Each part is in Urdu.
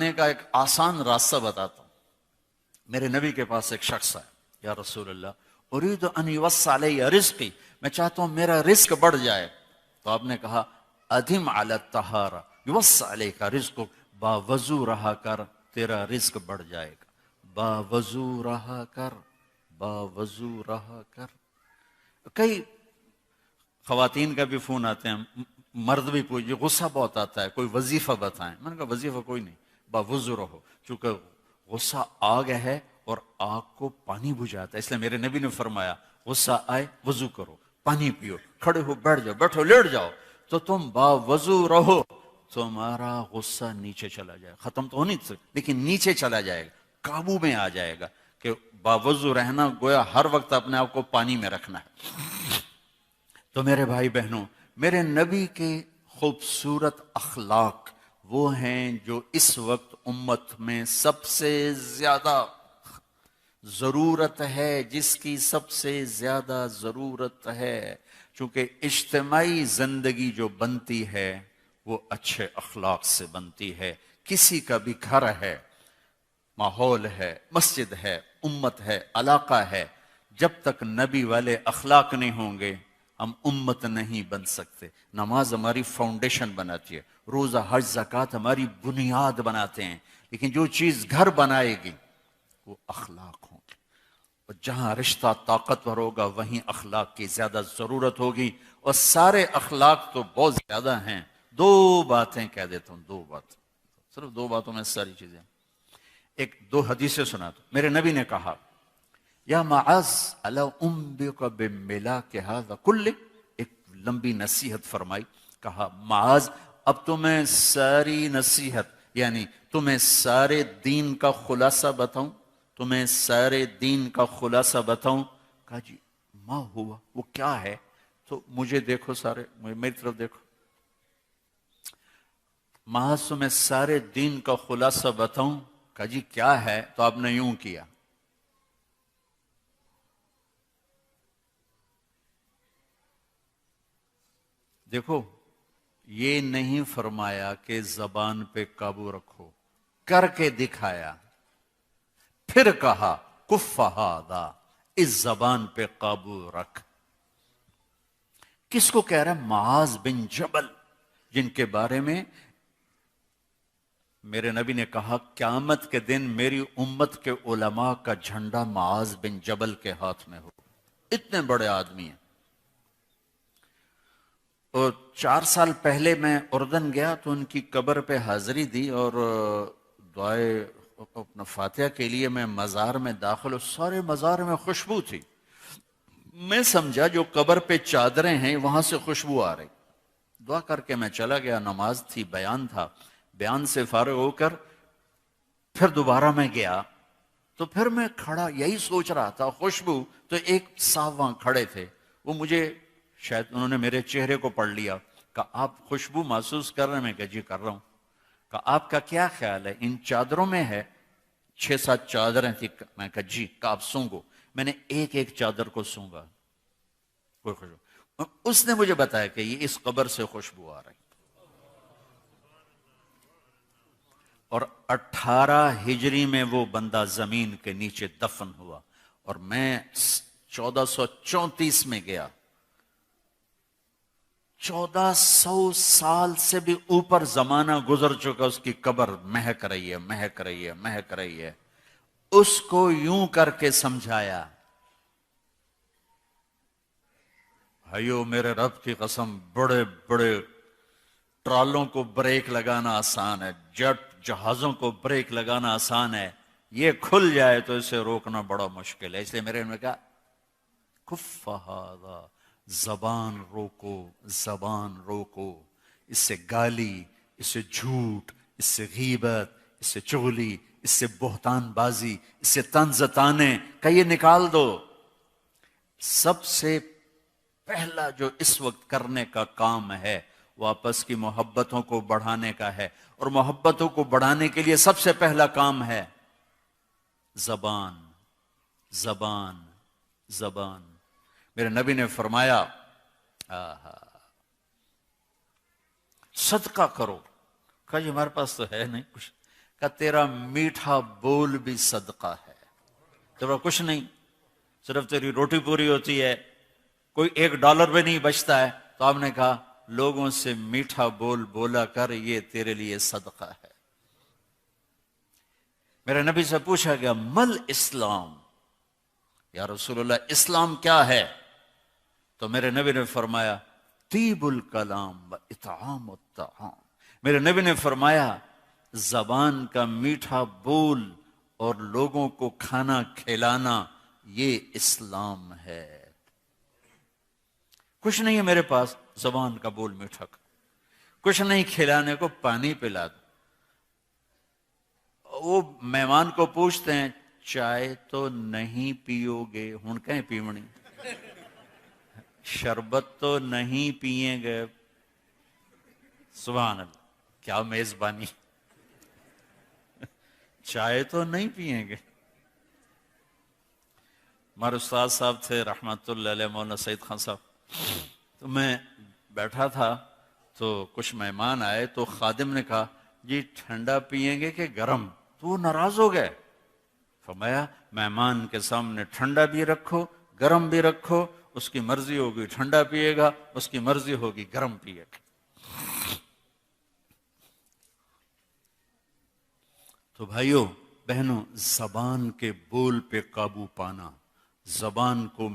بنانے کا ایک آسان راستہ بتاتا ہوں. میرے نبی کے پاس ایک شخص آیا, یا رسول اللہ اريد ان يوسع علی رزقی, میں چاہتا ہوں میرا رزق بڑھ جائے. تو آپ نے کہا ادم علی الطہارہ یوسع علیک رزقک, باوضو رہا کر تیرا رزق بڑھ جائے گا. باوضو رہا کر, باوضو رہا کر. کئی خواتین کا بھی فون آتے ہیں, مرد بھی پوچھے, غصہ بہت آتا ہے, کوئی وظیفہ بتائیں. میں نے کہا وظیفہ کوئی نہیں, باوضو رہو, چونکہ غصہ آگ ہے اور آگ کو پانی بجھاتا ہے. اس لیے میرے نبی نے فرمایا غصہ آئے وضو کرو, پانی پیو, کھڑے ہو بیٹھ جاؤ, بیٹھو لیٹ جاؤ, تو تم باوضو رہو, تمہارا غصہ نیچے چلا جائے گا. ختم تو ہو نہیں سکتا لیکن نیچے چلا جائے گا, قابو میں آ جائے گا. کہ باوضو رہنا گویا ہر وقت اپنے آپ کو پانی میں رکھنا ہے. تو میرے بھائی بہنوں, میرے نبی کے خوبصورت اخلاق وہ ہیں جو اس وقت امت میں سب سے زیادہ ضرورت ہے, جس کی سب سے زیادہ ضرورت ہے. چونکہ اجتماعی زندگی جو بنتی ہے وہ اچھے اخلاق سے بنتی ہے. کسی کا بھی گھر ہے, ماحول ہے, مسجد ہے, امت ہے, علاقہ ہے, جب تک نبی والے اخلاق نہیں ہوں گے ہم امت نہیں بن سکتے. نماز ہماری فاؤنڈیشن بناتی ہے, روزہ حج زکوٰۃ ہماری بنیاد بناتے ہیں, لیکن جو چیز گھر بنائے گی وہ اخلاق ہوں گے. اور جہاں رشتہ طاقتور ہوگا وہیں اخلاق کی زیادہ ضرورت ہوگی. اور سارے اخلاق تو بہت زیادہ ہیں. دو باتیں کہہ دیتا ہوں, دو بات, صرف دو باتوں میں ساری چیزیں. ایک دو حدیثیں سناتا ہوں. میرے نبی نے کہا یا معاذ الا انبئک بملاک ھذا کلہ, ایک لمبی نصیحت فرمائی. کہا معاذ اب تمہیں ساری نصیحت, یعنی تمہیں سارے دین کا خلاصہ بتاؤں, تمہیں سارے دین کا خلاصہ بتاؤں. کہا جی ما ہوا, وہ کیا ہے؟ تو مجھے دیکھو, سارے میری طرف دیکھو. معاذ تمہیں سارے دین کا خلاصہ بتاؤں. کہا جی کیا ہے؟ تو آپ نے یوں کیا, دیکھو یہ نہیں فرمایا کہ زبان پہ قابو رکھو, کر کے دکھایا. پھر کہا کف ھذا, اس زبان پہ قابو رکھ. کس کو کہہ رہا ہے؟ معاذ بن جبل, جن کے بارے میں میرے نبی نے کہا قیامت کے دن میری امت کے علماء کا جھنڈا معاذ بن جبل کے ہاتھ میں ہو. اتنے بڑے آدمی ہیں. اور 4 سال پہلے میں اردن گیا تو ان کی قبر پہ حاضری دی, اور دعائے اپنا فاتحہ کے لیے میں مزار میں داخل, سارے مزار میں خوشبو تھی. میں سمجھا جو قبر پہ چادریں ہیں وہاں سے خوشبو آ رہی. دعا کر کے میں چلا گیا, نماز تھی, بیان تھا. بیان سے فارغ ہو کر پھر دوبارہ میں گیا تو پھر میں کھڑا یہی سوچ رہا تھا, خوشبو. تو ایک صاحب وہاں کھڑے تھے, وہ مجھے شاید انہوں نے میرے چہرے کو پڑھ لیا. کہا آپ خوشبو محسوس کر رہے ہیں؟ میں کہا جی کر رہا ہوں. کہا آپ کا کیا خیال ہے, ان چادروں میں ہے؟ 6-7 چادریں تھی. میں کہا جی. کہا آپ سونگو. میں نے ایک ایک چادر کو سونگا, کوئی خوشبو. اس نے مجھے بتایا کہ یہ اس قبر سے خوشبو آ رہی. اور 18 ہجری میں وہ بندہ زمین کے نیچے دفن ہوا, اور میں 1434 میں گیا. 1400 سال سے بھی اوپر زمانہ گزر چکا, اس کی قبر مہک رہی ہے, مہک رہی ہے, مہک رہی ہے. اس کو یوں کر کے سمجھایا, بھائیو میرے رب کی قسم, بڑے بڑے ٹرالوں کو بریک لگانا آسان ہے, جٹ جہازوں کو بریک لگانا آسان ہے, یہ کھل جائے تو اسے روکنا بڑا مشکل ہے. اس لیے میرے نے کہا کف ھذا, زبان روکو, زبان روکو. اس سے گالی, اس سے جھوٹ, اس سے غیبت, اس سے چغلی, اس سے بہتان بازی, اس سے طنز طانے کا یہ نکال دو. سب سے پہلا جو اس وقت کرنے کا کام ہے وہ آپس کی محبتوں کو بڑھانے کا ہے, اور محبتوں کو بڑھانے کے لیے سب سے پہلا کام ہے زبان, زبان, زبان. میرے نبی نے فرمایا صدقہ کرو. کہا جی ہمارے پاس تو ہے نہیں کچھ. کہ تیرا میٹھا بول بھی صدقہ ہے. تیرا کچھ نہیں، صرف تیری روٹی پوری ہوتی ہے، کوئی $1 بھی نہیں بچتا ہے، تو آپ نے کہا لوگوں سے میٹھا بول بولا کر، یہ تیرے لیے صدقہ ہے. میرے نبی سے پوچھا گیا مل اسلام، یا رسول اللہ اسلام کیا ہے؟ تو میرے نبی نے فرمایا طیب الکلام و اطعام الطعام. میرے نبی نے فرمایا زبان کا میٹھا بول اور لوگوں کو کھانا کھلانا، یہ اسلام ہے. کچھ نہیں ہے میرے پاس، زبان کا بول میٹھا، کچھ نہیں کھلانے کو، پانی پلا دو. وہ مہمان کو پوچھتے ہیں چائے تو نہیں پیو گے؟ ہن کہیں پیونی، شربت تو نہیں پیئیں گے؟ سبحان اللہ، کیا میزبانی، چائے تو نہیں پیئیں گے. ہمارے استاد صاحب تھے رحمت اللہ علیہ، مولانا سعید خان صاحب. تو میں بیٹھا تھا تو کچھ مہمان آئے تو خادم نے کہا جی ٹھنڈا پیئیں گے کہ گرم؟ تو وہ ناراض ہو گئے. فرمایا مہمان کے سامنے ٹھنڈا بھی رکھو گرم بھی رکھو، اس کی مرضی ہوگی ٹھنڈا پیے گا، اس کی مرضی ہوگی گرم پیے گا. تو بھائیوں بہنوں، زبان کے بول پہ قابو پانا، زبان کو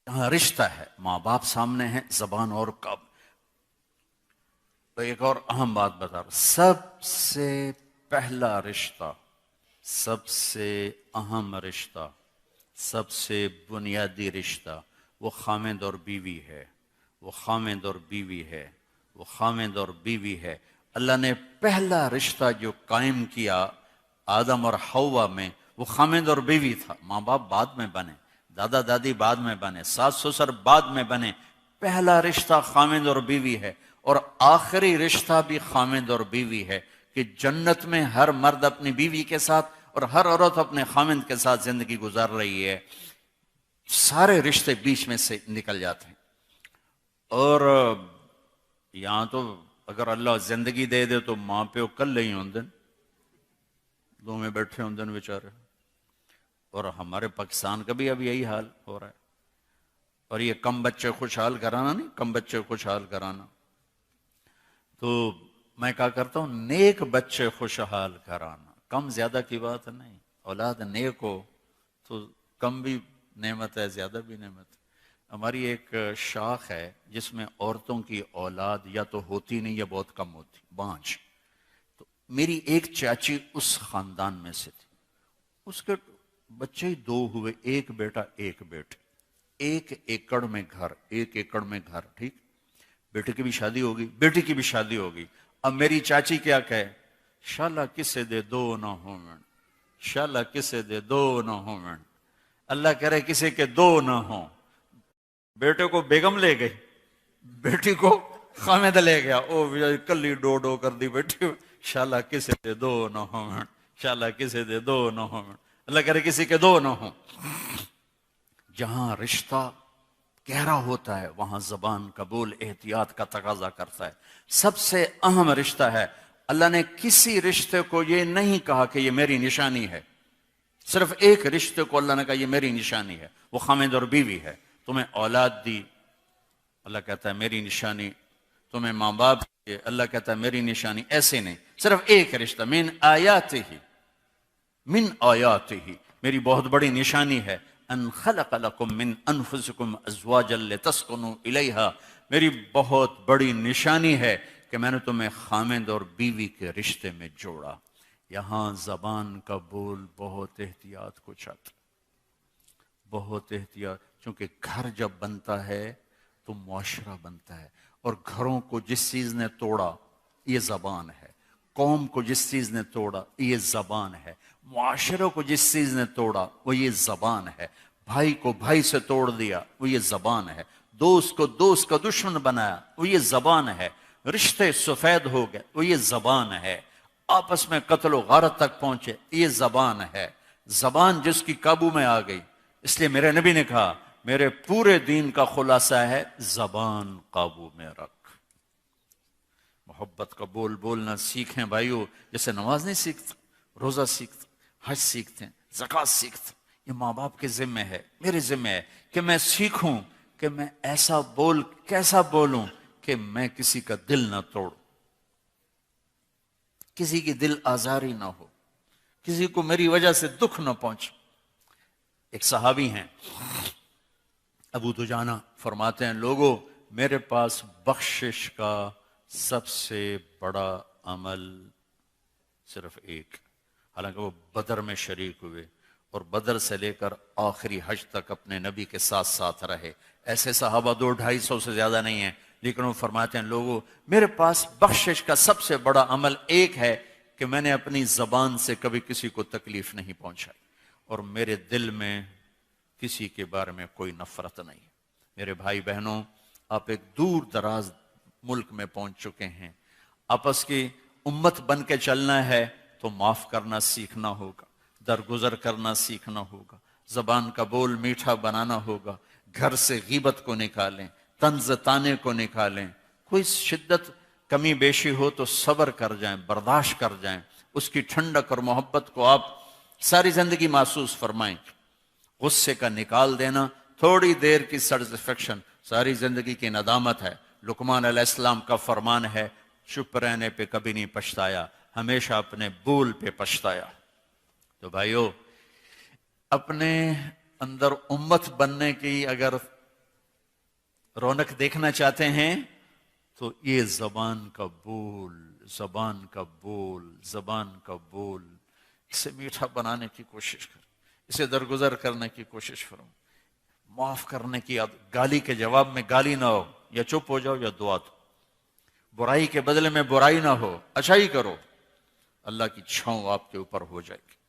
یہاں رشتہ ہے، ماں باپ سامنے ہیں، زبان اور قابو. تو ایک اور اہم بات بتا رہا، سب سے پہلا رشتہ، سب سے اہم رشتہ، سب سے بنیادی رشتہ وہ خامند اور بیوی ہے. وہ خامند اور بیوی ہے، وہ خامند اور بیوی ہے. اللہ نے پہلا رشتہ جو قائم کیا آدم اور حوا میں، وہ خامند اور بیوی تھا. ماں باپ بعد میں بنے، دادا دادی بعد میں بنے، ساس سسر بعد میں بنے. پہلا رشتہ خامند اور بیوی ہے، اور آخری رشتہ بھی خامند اور بیوی ہے، کہ جنت میں ہر مرد اپنی بیوی کے ساتھ اور ہر عورت اپنے خامند کے ساتھ زندگی گزار رہی ہے. سارے رشتے بیچ میں سے نکل جاتے ہیں. اور یہاں تو اگر اللہ زندگی دے دے تو ماں پیو کل نہیں ہوندے، دو میں بیٹھے ہوندے بیچارے. اور ہمارے پاکستان کا بھی اب یہی حال ہو رہا ہے. اور یہ کم بچے خوشحال کرانا نہیں، کم بچے خوشحال کرانا. تو میں کہا کرتا ہوں نیک بچے خوشحال کرانا، کم زیادہ کی بات نہیں. اولاد نیک ہو تو کم بھی نعمت ہے، زیادہ بھی نعمت ہے. ہماری ایک شاخ ہے جس میں عورتوں کی اولاد یا تو ہوتی نہیں یا بہت کم ہوتی، بانج. تو میری ایک چاچی اس خاندان میں سے تھی. اس کے بچے ہی 2 ہوئے، ایک بیٹا ایک بیٹی، 1 ایکڑ میں گھر، 1 ایکڑ میں گھر. ٹھیک، بیٹے کی بھی شادی ہوگی، بیٹی کی بھی شادی ہوگی. اب میری چاچی کیا کہے، شالا کسے دے 2 نہ ہوں من، شالا کسے دے 2 نہ ہوں من. اللہ کہہ رہے کسی کے 2 نہ ہوں. بیٹے کو بیگم لے گئی، بیٹی کو خامد لے گیا، او کلی ڈو کر دی بیٹی. شالا کسے دے 2 نہ ہوں من، شالا کسے دے 2 نہ ہوں من. اللہ کہہ رہے کسی کے 2 نہ ہوں. جہاں رشتہ گہرا ہوتا ہے وہاں زبان کا بول احتیاط کا تقاضا کرتا ہے. سب سے اہم رشتہ ہے. اللہ نے کسی رشتے کو یہ نہیں کہا کہ یہ میری نشانی ہے. صرف ایک رشتے کو اللہ نے کہا یہ میری نشانی ہے، وہ خامد اور بیوی ہے. تمہیں اولاد دی، اللہ کہتا ہے میری نشانی. تمہیں ماں باپ دیے، اللہ کہتا ہے میری نشانی. ایسے نہیں، صرف ایک رشتہ. من آیاتہ، من آیاتہ، میری بہت بڑی نشانی ہے. ان خلق لکم من انفسکم ازواجا لتسکنوا الیہا، میری بہت بڑی نشانی ہے کہ میں نے تمہیں خامند اور بیوی کے رشتے میں جوڑا. یہاں زبان کا بول بہت احتیاط کو چاہتا، بہت احتیاط. چونکہ گھر جب بنتا ہے تو معاشرہ بنتا ہے، اور گھروں کو جس چیز نے توڑا یہ زبان ہے، قوم کو جس چیز نے توڑا یہ زبان ہے، معاشرے کو جس چیز نے توڑا وہ یہ زبان ہے، بھائی کو بھائی سے توڑ دیا وہ یہ زبان ہے، دوست کو دوست کا دشمن بنایا وہ یہ زبان ہے، رشتے سفید ہو گئے وہ یہ زبان ہے، آپس میں قتل و غارت تک پہنچے یہ زبان ہے. زبان جس کی قابو میں آ گئی. اس لیے میرے نبی نے کہا میرے پورے دین کا خلاصہ ہے زبان قابو میں رکھ. محبت کا بول بولنا سیکھیں بھائیو، جیسے نماز نہیں سیکھتا، روزہ سیکھتا، حج سیکھتے ہیں، زکوٰۃ سیکھتے ہیں۔ یہ ماں باپ کے ذمہ ہے، میرے ذمہ ہے کہ میں سیکھوں کہ میں ایسا کیسا بولوں کہ میں کسی کا دل نہ توڑوں، کسی کی دل آزاری نہ ہو، کسی کو میری وجہ سے دکھ نہ پہنچے۔ ایک صحابی ہیں ابو دجانہ، فرماتے ہیں لوگوں میرے پاس بخشش کا سب سے بڑا عمل صرف ایک، حالانکہ وہ بدر میں شریک ہوئے اور بدر سے لے کر آخری حج تک اپنے نبی کے ساتھ ساتھ رہے، ایسے صحابہ 200-250 سے زیادہ نہیں ہیں، لیکن وہ فرماتے ہیں لوگوں میرے پاس بخشش کا سب سے بڑا عمل ایک ہے کہ میں نے اپنی زبان سے کبھی کسی کو تکلیف نہیں پہنچائی، اور میرے دل میں کسی کے بارے میں کوئی نفرت نہیں۔ میرے بھائی بہنوں، آپ ایک دور دراز ملک میں پہنچ چکے ہیں، آپس کی امت بن کے چلنا ہے تو معاف کرنا سیکھنا ہوگا، درگزر کرنا سیکھنا ہوگا، زبان کا بول میٹھا بنانا ہوگا، گھر سے غیبت کو نکالیں، طنز طانے کو نکالیں، کوئی شدت کمی بیشی ہو تو صبر کر جائیں، برداشت کر جائیں، اس کی ٹھنڈک اور محبت کو آپ ساری زندگی محسوس فرمائیں۔ غصے کا نکال دینا تھوڑی دیر کی سیٹسفیکشن ساری زندگی کی ندامت ہے۔ لقمان علیہ السلام کا فرمان ہے چپ رہنے پہ کبھی نہیں پچھتایا، ہمیشہ اپنے بول پہ پچھتایا۔ تو بھائیو، اپنے اندر امت بننے کی اگر رونق دیکھنا چاہتے ہیں تو یہ زبان کا بول، زبان کا بول، زبان کا بول، اسے میٹھا بنانے کی کوشش کریں، اسے درگزر کرنے کی کوشش کرو، معاف کرنے کی، گالی کے جواب میں گالی نہ ہو، یا چپ ہو جاؤ یا دعا دو، برائی کے بدلے میں برائی نہ ہو، اچھائی کرو، اللہ کی چھاؤں آپ کے اوپر ہو جائے گی۔